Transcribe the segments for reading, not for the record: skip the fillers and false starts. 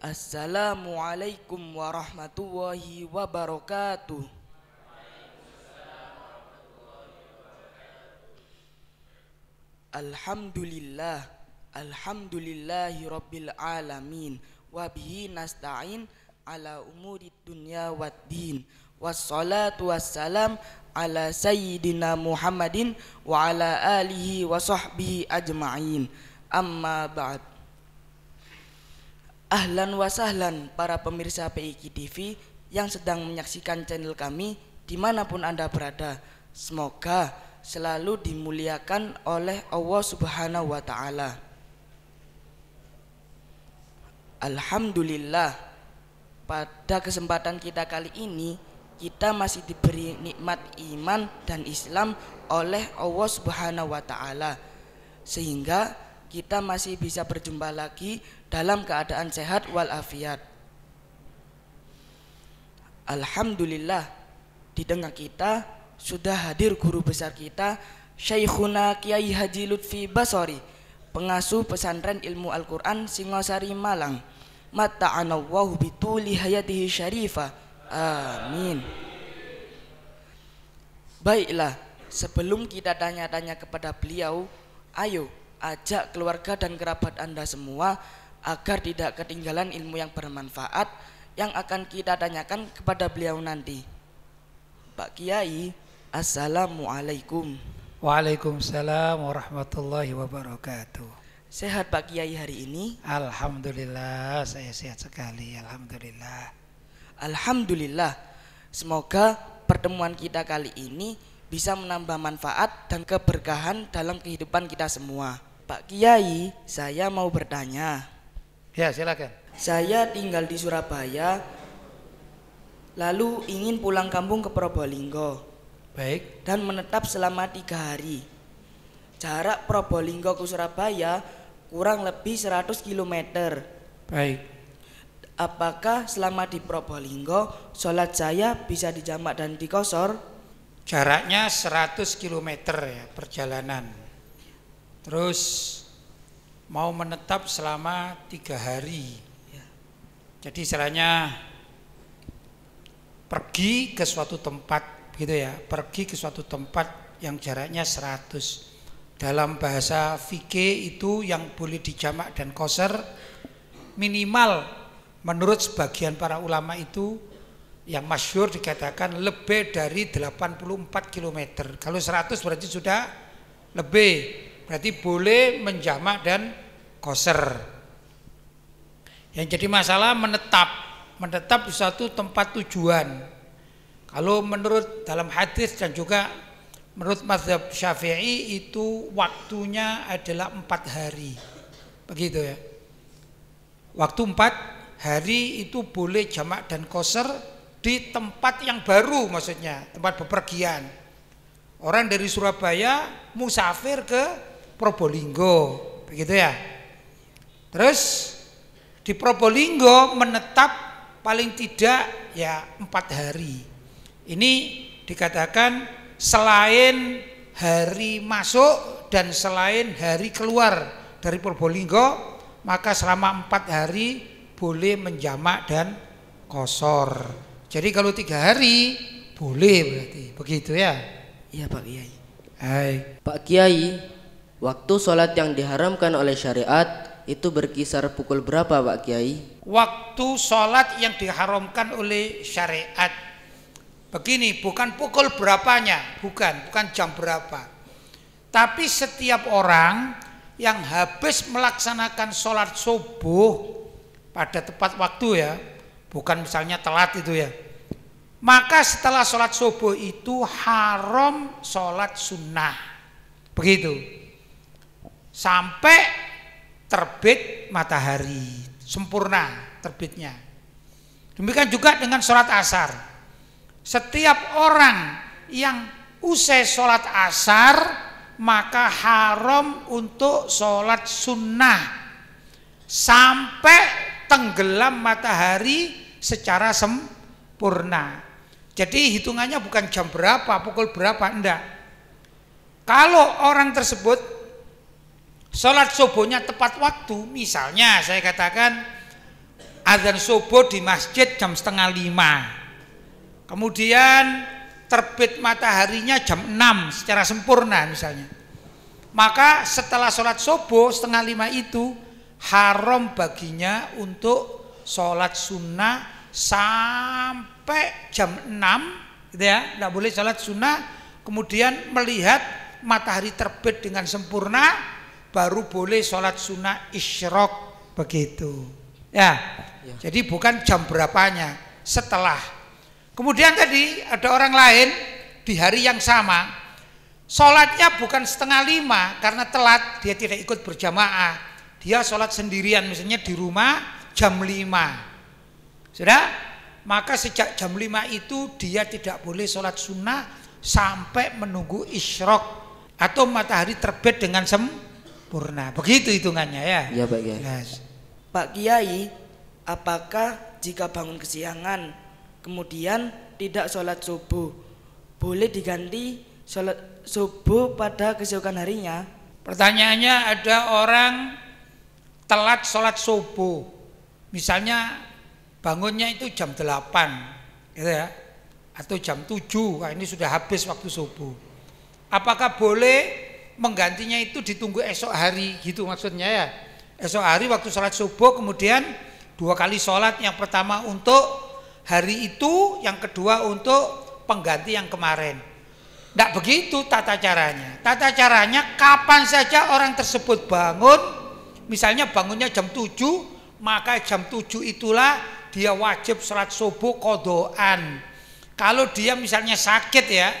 Assalamualaikum warahmatullahi wabarakatuh. Alhamdulillah, alhamdulillahi rabbil alamin, wabihi nasta'in ala umuri dunya waddin, wassalatu wassalam ala sayyidina Muhammadin wa ala alihi wa sahbihi ajma'in. Amma ba'd. Ahlan wa sahlan para pemirsa PIK TV yang sedang menyaksikan channel kami dimanapun Anda berada. Semoga selalu dimuliakan oleh Allah Subhanahu wa Ta'ala. Alhamdulillah, pada kesempatan kita kali ini kita masih diberi nikmat iman dan Islam oleh Allah Subhanahu wa Ta'ala, sehingga kita masih bisa berjumpa lagi dalam keadaan sehat walafiat. Alhamdulillah, di tengah kita sudah hadir guru besar kita, Syekhuna Kiai Haji Lutfi Basori, pengasuh pesantren ilmu Al-Quran Singosari Malang. Matta'anallahu bituli hayatihi syarifah. Amin. Baiklah, sebelum kita tanya-tanya kepada beliau, ayo ajak keluarga dan kerabat Anda semua agar tidak ketinggalan ilmu yang bermanfaat yang akan kita tanyakan kepada beliau nanti. Pak Kiai, assalamualaikum. Waalaikumsalam warahmatullahi wabarakatuh. Sehat Pak Kiai hari ini? Alhamdulillah, saya sehat sekali. Alhamdulillah. Alhamdulillah. Semoga pertemuan kita kali ini bisa menambah manfaat dan keberkahan dalam kehidupan kita semua. Pak Kiai, saya mau bertanya. Ya, silakan. Saya tinggal di Surabaya, lalu ingin pulang kampung ke Probolinggo. Baik. Dan menetap selama 3 hari. Jarak Probolinggo ke Surabaya kurang lebih 100 km. Baik. Apakah selama di Probolinggo sholat saya bisa dijamak dan dikosor? Jaraknya 100 km ya perjalanan. Terus mau menetap selama 3 hari. Jadi istilahnya pergi ke suatu tempat gitu ya, pergi ke suatu tempat yang jaraknya 100. Dalam bahasa fikih itu yang boleh dijamak dan qasar minimal menurut sebagian para ulama itu yang masyhur dikatakan lebih dari 84 km. Kalau 100 berarti sudah lebih, berarti boleh menjamak dan qasar. Yang jadi masalah menetap di suatu tempat tujuan. Kalau menurut dalam hadis dan juga menurut mazhab Syafi'i itu waktunya adalah 4 hari. Begitu ya. Waktu 4 hari itu boleh jamak dan qasar di tempat yang baru, maksudnya tempat bepergian. Orang dari Surabaya musafir ke Probolinggo, begitu ya. Terus di Probolinggo menetap paling tidak ya 4 hari. Ini dikatakan selain hari masuk dan selain hari keluar dari Probolinggo, maka selama 4 hari boleh menjamak dan qasar. Jadi kalau 3 hari boleh berarti, begitu ya? Iya Pak Kiai. Hai. Pak Kiai, waktu sholat yang diharamkan oleh syariat itu berkisar pukul berapa Pak Kiai? Waktu sholat yang diharamkan oleh syariat begini, bukan pukul berapanya, bukan jam berapa, tapi setiap orang yang habis melaksanakan sholat subuh pada tepat waktu ya, bukan misalnya telat itu ya, maka setelah sholat subuh itu haram sholat sunnah, begitu, sampai terbit matahari, sempurna terbitnya. Demikian juga dengan sholat asar. Setiap orang yang usai sholat asar maka haram untuk sholat sunnah sampai tenggelam matahari secara sempurna. Jadi hitungannya bukan jam berapa, pukul berapa, enggak. Kalau orang tersebut sholat subuhnya tepat waktu, misalnya saya katakan azan subuh di masjid jam 4:30. Kemudian terbit mataharinya jam 6 secara sempurna misalnya. Maka setelah sholat subuh 4:30 itu haram baginya untuk sholat sunnah sampai jam 6 gitu ya, tidak boleh sholat sunnah. Kemudian melihat matahari terbit dengan sempurna baru boleh sholat sunnah isyraq begitu ya. Jadi bukan jam berapanya, setelah. Kemudian tadi ada orang lain di hari yang sama sholatnya bukan 4:30 karena telat, dia tidak ikut berjamaah, dia sholat sendirian misalnya di rumah jam 5. Sudah? Maka sejak jam 5 itu dia tidak boleh sholat sunnah sampai menunggu isyraq atau matahari terbit dengan sempurna. Begitu hitungannya ya. Iya Pak Kiai. Yes. Pak Kiai, apakah jika bangun kesiangan kemudian tidak sholat subuh boleh diganti sholat subuh pada keesokan harinya? Pertanyaannya, ada orang telat sholat subuh, misalnya bangunnya itu jam 8 gitu ya, atau jam 7, nah ini sudah habis waktu subuh. Apakah boleh menggantinya itu ditunggu esok hari gitu maksudnya ya? Esok hari waktu sholat subuh kemudian 2 kali sholat, yang pertama untuk hari itu, yang kedua untuk pengganti yang kemarin. Tidak begitu tata caranya. Tata caranya kapan saja orang tersebut bangun, misalnya bangunnya jam 7, maka jam 7 itulah dia wajib sholat subuh qodhoan. Kalau dia misalnya sakit ya,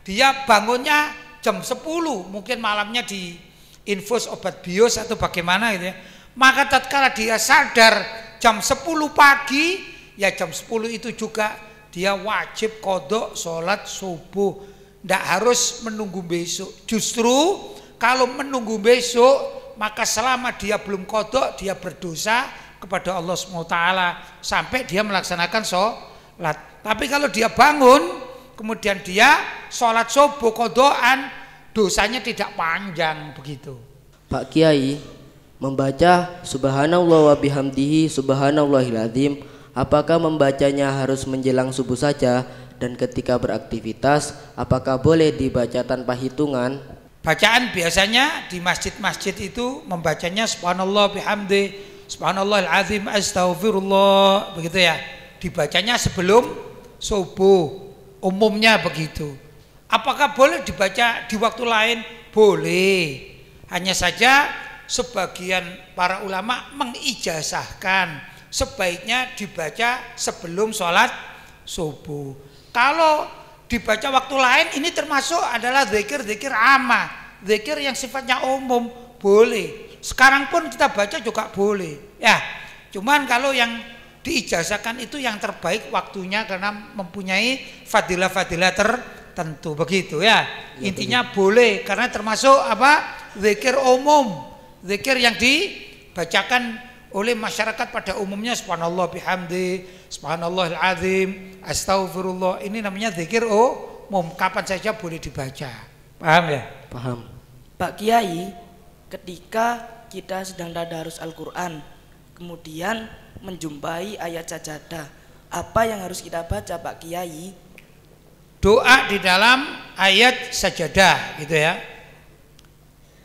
dia bangunnya jam 10, mungkin malamnya di infus obat bios atau bagaimana gitu ya. Maka tatkala dia sadar jam 10 pagi, ya jam 10 itu juga dia wajib qodho sholat subuh. Tidak harus menunggu besok. Justru kalau menunggu besok, maka selama dia belum qodho, dia berdosa kepada Allah SWT sampai dia melaksanakan sholat. Tapi kalau dia bangun kemudian dia sholat subuh qodhoan, dosanya tidak panjang begitu. Pak Kiai, membaca subhanallah wa bihamdihi subhanallahil azim, apakah membacanya harus menjelang subuh saja, dan ketika beraktivitas apakah boleh dibaca tanpa hitungan? Bacaan biasanya di masjid-masjid itu membacanya subhanallah bihamdi subhanallahil azim astaghfirullah begitu ya. Dibacanya sebelum subuh, umumnya begitu. Apakah boleh dibaca di waktu lain? Boleh. Hanya saja sebagian para ulama mengijazahkan sebaiknya dibaca sebelum sholat subuh. Kalau dibaca waktu lain, ini termasuk adalah zikir-zikir amma, zikir yang sifatnya umum, boleh. Sekarang pun kita baca juga boleh ya. Cuman kalau yang diijazahkan itu yang terbaik waktunya karena mempunyai fadilah-fadilah tertentu begitu ya. Intinya boleh karena termasuk apa? Zikir umum, zikir yang dibacakan oleh masyarakat pada umumnya, subhanallah bihamdi subhanallahil azim astaghfirullah, ini namanya zikir umum, kapan saja boleh dibaca. Paham ya? Paham. Pak Kiai, ketika kita sedang tadarus Al-Quran kemudian menjumpai ayat sajadah, apa yang harus kita baca Pak Kiai? Doa di dalam ayat sajadah gitu ya.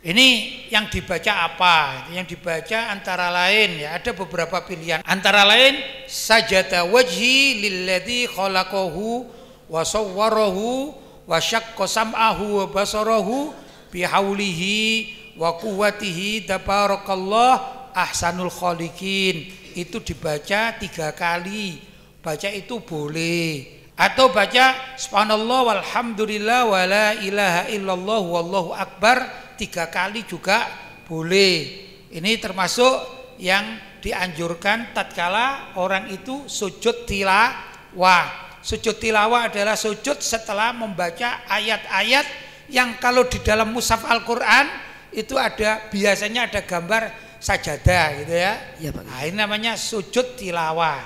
Ini yang dibaca apa? Yang dibaca antara lain ya, ada beberapa pilihan. Antara lain sajada wajhi lilladzi khalaqahu wa sawwarahu wa syaqqa sam'ahu wa basarahu bihaulihi wa quwwatihi tabarakallah ahsanul khaliqin. Itu dibaca 3 kali. Baca itu boleh. Atau baca subhanallah walhamdulillah wa la ilaha illallah wallahu akbar 3 kali juga boleh. Ini termasuk yang dianjurkan tatkala orang itu sujud tilawah. Sujud tilawah adalah sujud setelah membaca ayat-ayat yang kalau di dalam mushaf Al-Quran itu ada, biasanya ada gambar sajadah gitu ya. Ya, Pak. Nah, ini namanya sujud tilawah.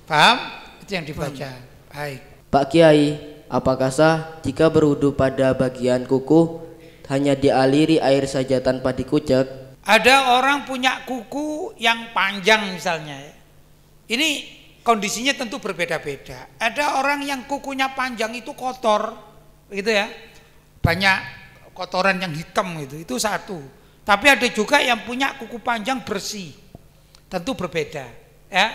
Paham? Itu yang dibaca. Baik. Pak Kiai, apakah sah jika berwudu pada bagian kuku hanya dialiri air saja tanpa dikucek? Ada orang punya kuku yang panjang misalnya ya. Ini kondisinya tentu berbeda-beda. Ada orang yang kukunya panjang itu kotor, begitu ya. Banyak kotoran yang hitam itu satu. Tapi ada juga yang punya kuku panjang bersih. Tentu berbeda, ya.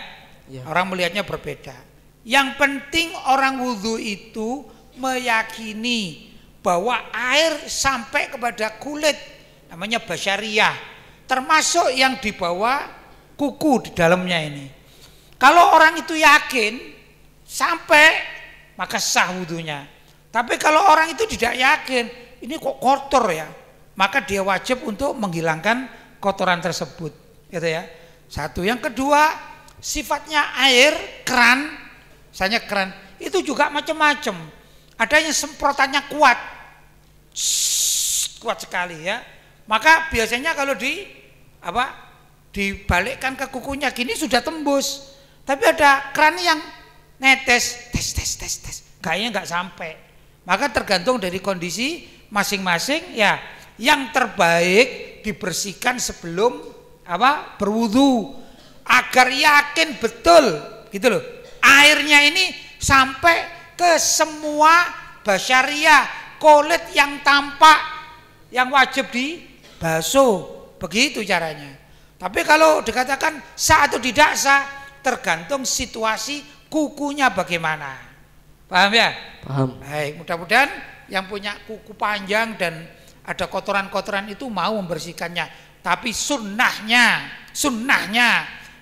Orang melihatnya berbeda. Yang penting orang wudhu itu meyakini bahwa air sampai kepada kulit, namanya basyariyah, termasuk yang di bawah kuku di dalamnya ini. Kalau orang itu yakin sampai, maka sah wudhunya. Tapi kalau orang itu tidak yakin, ini kok kotor ya, maka dia wajib untuk menghilangkan kotoran tersebut, gitu ya. Satu. Yang kedua, sifatnya air keran, misalnya keran itu juga macam-macam. Ada yang semprotannya kuat, kuat sekali ya. Maka biasanya kalau dibalikkan ke kukunya gini sudah tembus. Tapi ada keran yang netes, tes, kayaknya nggak sampai. Maka tergantung dari kondisi masing-masing ya. Yang terbaik dibersihkan sebelum berwudu agar yakin betul, gitu loh. Airnya ini sampai ke semua basyariyah, kulit yang tampak, yang wajib dibasuh. Begitu caranya. Tapi kalau dikatakan sah atau tidak sah, tergantung situasi kukunya bagaimana. Paham ya? Paham. Baik, mudah-mudahan yang punya kuku panjang dan ada kotoran-kotoran itu mau membersihkannya. Tapi sunnahnya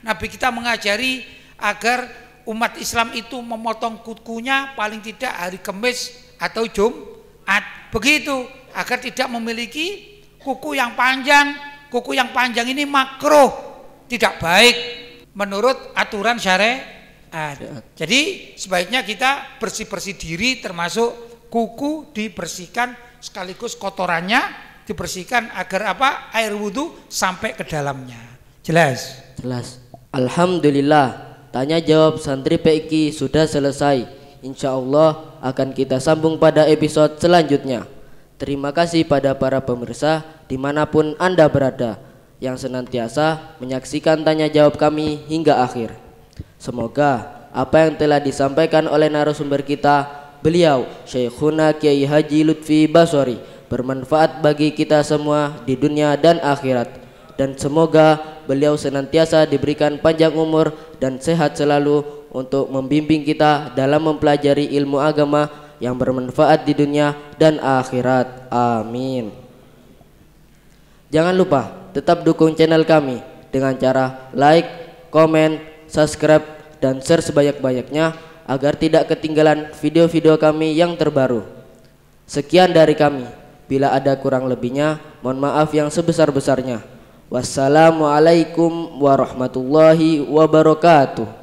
Nabi kita mengajari agar umat Islam itu memotong kukunya paling tidak hari Kamis atau Jumat. Begitu, agar tidak memiliki kuku yang panjang. Kuku yang panjang ini makruh, tidak baik menurut aturan syariat. Jadi sebaiknya kita bersih-bersih diri, termasuk kuku dibersihkan sekaligus kotorannya dibersihkan agar air wudhu sampai ke dalamnya. Jelas? Jelas. Alhamdulillah, tanya jawab santri PIK sudah selesai. Insya Allah akan kita sambung pada episode selanjutnya. Terima kasih pada para pemirsa dimanapun Anda berada yang senantiasa menyaksikan tanya jawab kami hingga akhir. Semoga apa yang telah disampaikan oleh narasumber kita, beliau Syekhuna Kiai Haji Lutfi Basori, bermanfaat bagi kita semua di dunia dan akhirat. Dan semoga beliau senantiasa diberikan panjang umur dan sehat selalu untuk membimbing kita dalam mempelajari ilmu agama yang bermanfaat di dunia dan akhirat. Amin. Jangan lupa tetap dukung channel kami dengan cara like, komen, subscribe, dan share sebanyak-banyaknya agar tidak ketinggalan video-video kami yang terbaru. Sekian dari kami. Bila ada kurang lebihnya, mohon maaf yang sebesar-besarnya. Wassalamualaikum warahmatullahi wabarakatuh.